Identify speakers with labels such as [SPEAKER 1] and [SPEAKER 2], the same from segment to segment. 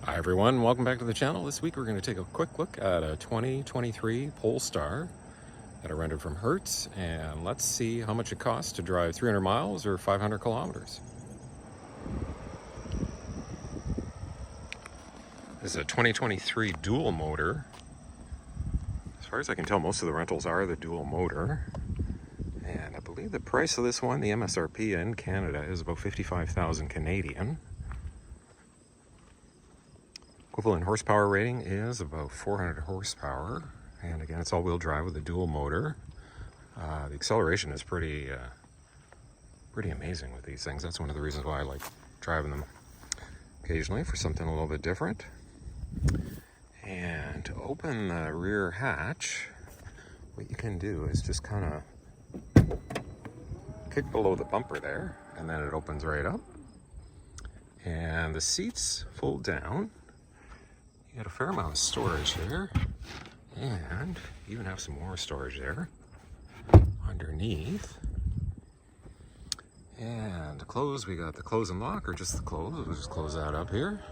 [SPEAKER 1] Hi everyone, welcome back to the channel. This week we're going to take a quick look at a 2023 Polestar that I rented from Hertz, and let's see how much it costs to drive 300 miles or 500 kilometers. This is a 2023 dual motor. As far as I can tell, most of the rentals are the dual motor. And I believe the price of this one, the MSRP in Canada, is about 55,000 Canadian. Equivalent horsepower rating is about 400 horsepower, and again, it's all-wheel drive with a dual motor. The acceleration is pretty amazing with these things. That's one of the reasons why I like driving them occasionally, for something a little bit different. And to open the rear hatch, what you can do is just kind of kick below the bumper there, and then it opens right up. And the seats fold down. You got a fair amount of storage here, and you even have some more storage there underneath. And to close, we got the close and lock, or just the close. We'll just close that up here.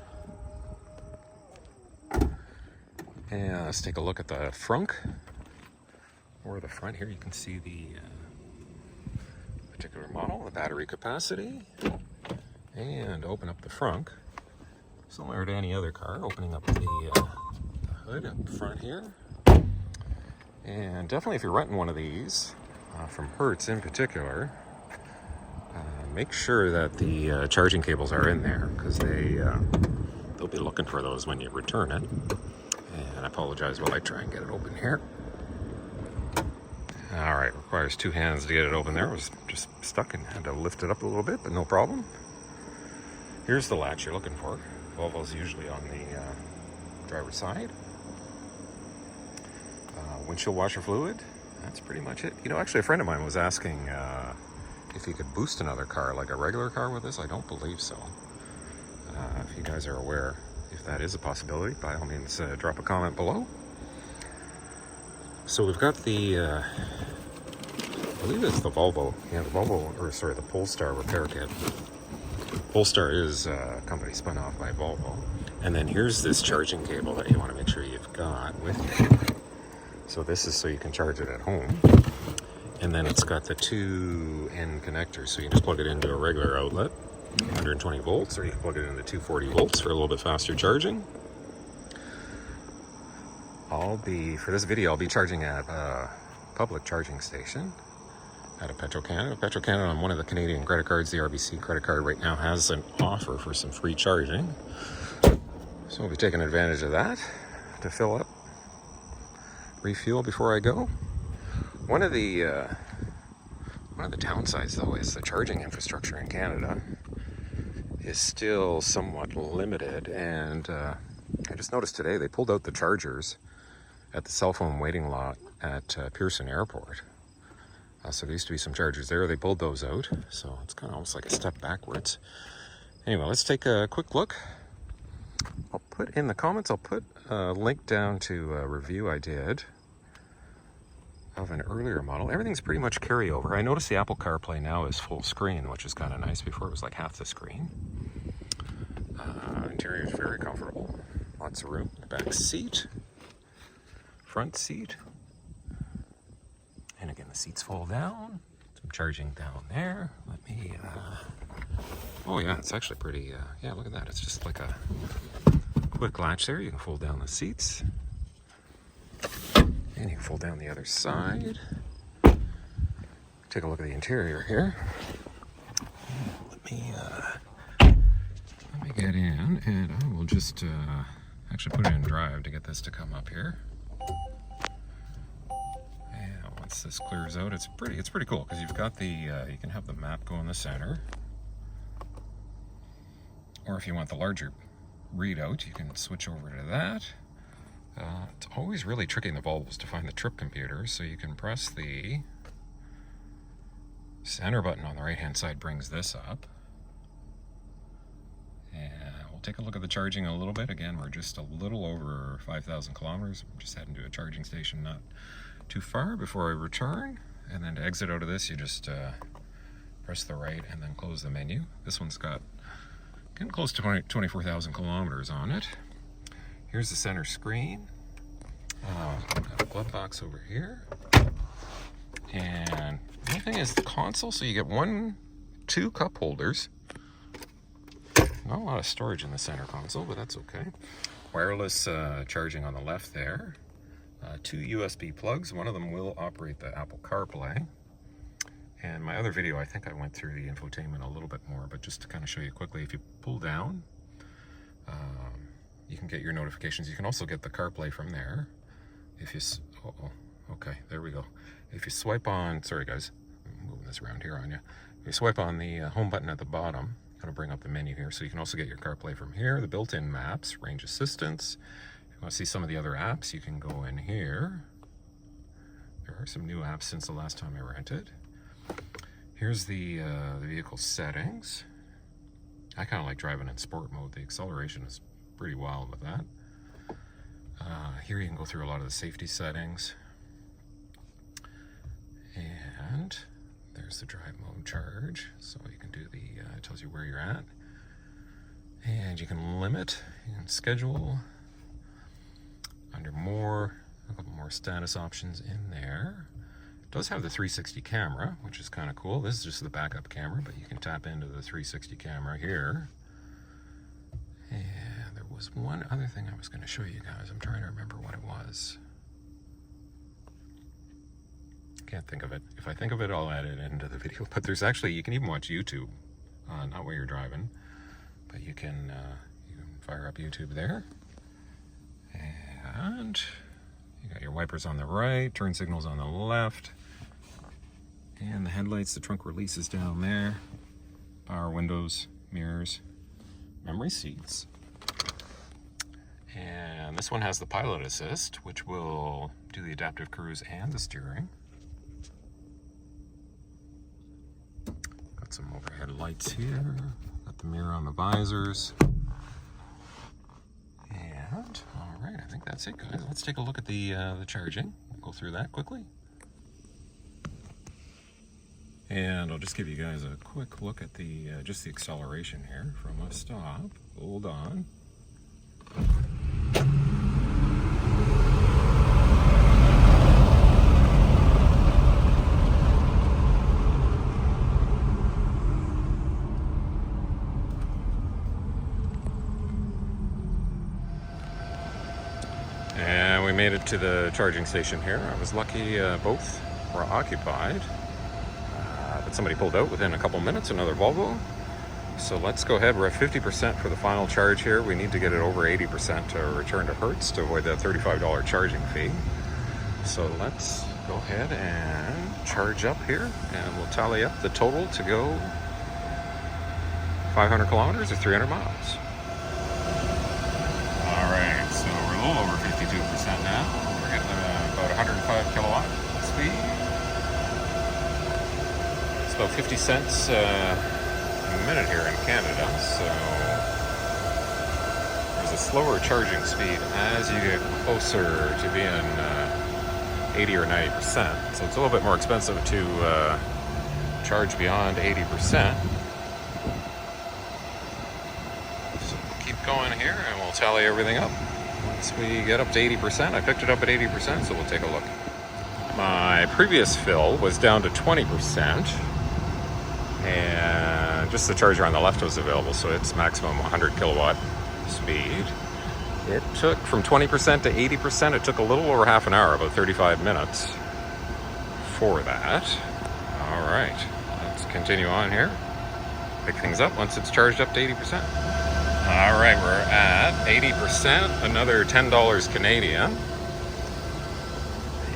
[SPEAKER 1] And let's take a look at the Frunk, or the front here. You can see the particular model, the battery capacity, and open up the Frunk. Similar to any other car, opening up the hood up front here. And definitely if you're renting one of these, from Hertz in particular, make sure that the charging cables are in there, because they'll be looking for those when you return it. And I apologize while I try and get it open here. All right, requires two hands to get it open there. I was just stuck and had to lift it up a little bit, but no problem. Here's the latch you're looking for. Volvo's usually on the driver's side. Windshield washer fluid, that's pretty much it. You know, actually a friend of mine was asking if you could boost another car, like a regular car with this. I don't believe so. If you guys are aware, if that is a possibility, by all means drop a comment below. So we've got the, I believe it's the Volvo, the Polestar repair kit. Polestar is a company spun off by Volvo. And then here's this charging cable that you want to make sure you've got with you. So this is so you can charge it at home. And then it's got the two end connectors, so you can just plug it into a regular outlet, 120 volts, or you can plug it into 240 volts for a little bit faster charging. For this video, I'll be charging at a public charging station at a Petro Canada. Petro Canada, on one of the Canadian credit cards, the RBC credit card, right now has an offer for some free charging. So we'll be taking advantage of that to fill up, refuel before I go. One of the downsides, though, is the charging infrastructure in Canada is still somewhat limited. And I just noticed today they pulled out the chargers at the cell phone waiting lot at Pearson Airport. So there used to be some chargers there. They pulled those out, so it's kind of almost like a step backwards. Anyway, let's take a quick look. I'll put in the comments, I'll put a link down to a review I did of an earlier model. Everything's pretty much carryover. I noticed the Apple CarPlay now is full screen, which is kind of nice. Before it was like half the screen. Interior is very comfortable. Lots of room. The back seat. Front seat. And again, the seats fold down. Some charging down there. Let me, oh yeah, it's actually pretty, yeah, look at that. It's just like a quick latch there. You can fold down the seats. And you can fold down the other side. Take a look at the interior here. Let me get in, and I will just actually put it in drive to get this to come up here. Once this clears out, it's pretty cool, because you've got the you can have the map go in the center, or if you want the larger readout, you can switch over to that. It's always really tricky in the Volvos to find the trip computer, so you can press the center button on the right hand side, brings this up. And we'll take a look at the charging a little bit. Again, we're just a little over 5,000 kilometers. I'm just heading to a charging station not too far before I return. And then to exit out of this, you just press the right and then close the menu. This one's got getting close to 24,000 kilometers on it. Here's the center screen. Got a glove box over here. And the other thing is the console, so you get two cup holders. Not a lot of storage in the center console, but that's okay. Wireless charging on the left there. Two USB plugs. One of them will operate the Apple CarPlay. And my other video, I think I went through the infotainment a little bit more, but just to kind of show you quickly, if you pull down, you can get your notifications. You can also get the CarPlay from there. If you, okay, there we go. If you swipe on, sorry guys, I'm moving this around here on you. If you swipe on the home button at the bottom, it'll bring up the menu here. So you can also get your CarPlay from here, the built-in maps, range assistance. If you want to see some of the other apps, you can go in here. There are some new apps since the last time I rented. Here's the vehicle settings. I kind of like driving in sport mode. The acceleration is pretty wild with that. Here you can go through a lot of the safety settings. And there's the drive mode charge. So you can do it tells you where you're at. And you can limit, you can schedule. Under more, a couple more status options in there. It does have the 360 camera, which is kind of cool. This is just the backup camera, but you can tap into the 360 camera here. And there was one other thing I was going to show you guys. I'm trying to remember what it was. Can't think of it. If I think of it, I'll add it into the video. But there's actually, you can even watch YouTube, not while you're driving, but you can fire up YouTube there. And you got your wipers on the right, turn signals on the left, and the headlights, the trunk releases down there, power windows, mirrors, memory seats. And this one has the pilot assist, which will do the adaptive cruise and the steering. Got some overhead lights here, got the mirror on the visors. And all right, I think that's it, guys. Let's take a look at the charging. We'll go through that quickly. And I'll just give you guys a quick look at the just the acceleration here from a stop. Hold on. And we made it to the charging station here. I was lucky both were occupied, but somebody pulled out within a couple minutes, another Volvo. So let's go ahead. We're at 50% for the final charge here. We need to get it over 80% to return to Hertz to avoid that $35 charging fee. So let's go ahead and charge up here, and we'll tally up the total to go 500 kilometers or 300 miles. All right, so we're a little over 52% now. We're getting about 105 kilowatt speed. It's about 50 cents a minute here in Canada, so there's a slower charging speed as you get closer to being 80 or 90%. So it's a little bit more expensive to charge beyond 80%. So we'll keep going here and we'll tally everything up. Once we get up to 80%, I picked it up at 80%, so we'll take a look. My previous fill was down to 20%, and just the charger on the left was available, so it's maximum 100 kilowatt speed. It took from 20% to 80%, it took a little over half an hour, about 35 minutes for that. All right, let's continue on here. Pick things up once it's charged up to 80%. All right, we're at 80%, another $10 Canadian.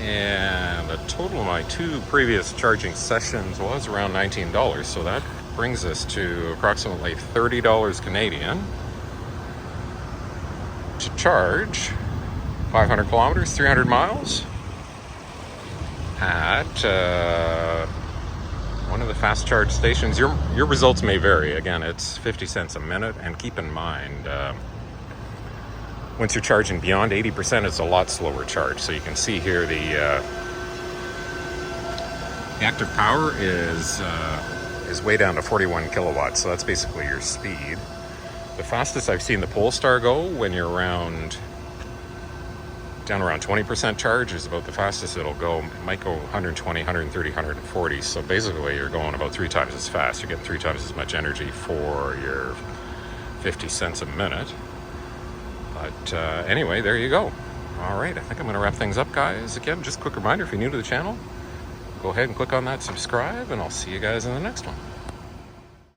[SPEAKER 1] And the total of my two previous charging sessions was around $19, so that brings us to approximately $30 Canadian to charge 500 kilometers, 300 miles at one of the fast charge stations. Your results may vary. Again, it's 50 cents a minute, and keep in mind, once you're charging beyond 80%, it's a lot slower charge. So you can see here the active power is way down to 41 kilowatts. So that's basically your speed. The fastest I've seen the Polestar go when you're down around 20% charge is about the fastest it'll go. It might go 120, 130, 140. So basically you're going about 3 times as fast. You're getting 3 times as much energy for your 50 cents a minute. But anyway, there you go. All right, I think I'm going to wrap things up, guys. Again, just a quick reminder, if you're new to the channel, go ahead and click on that subscribe, and I'll see you guys in the next one.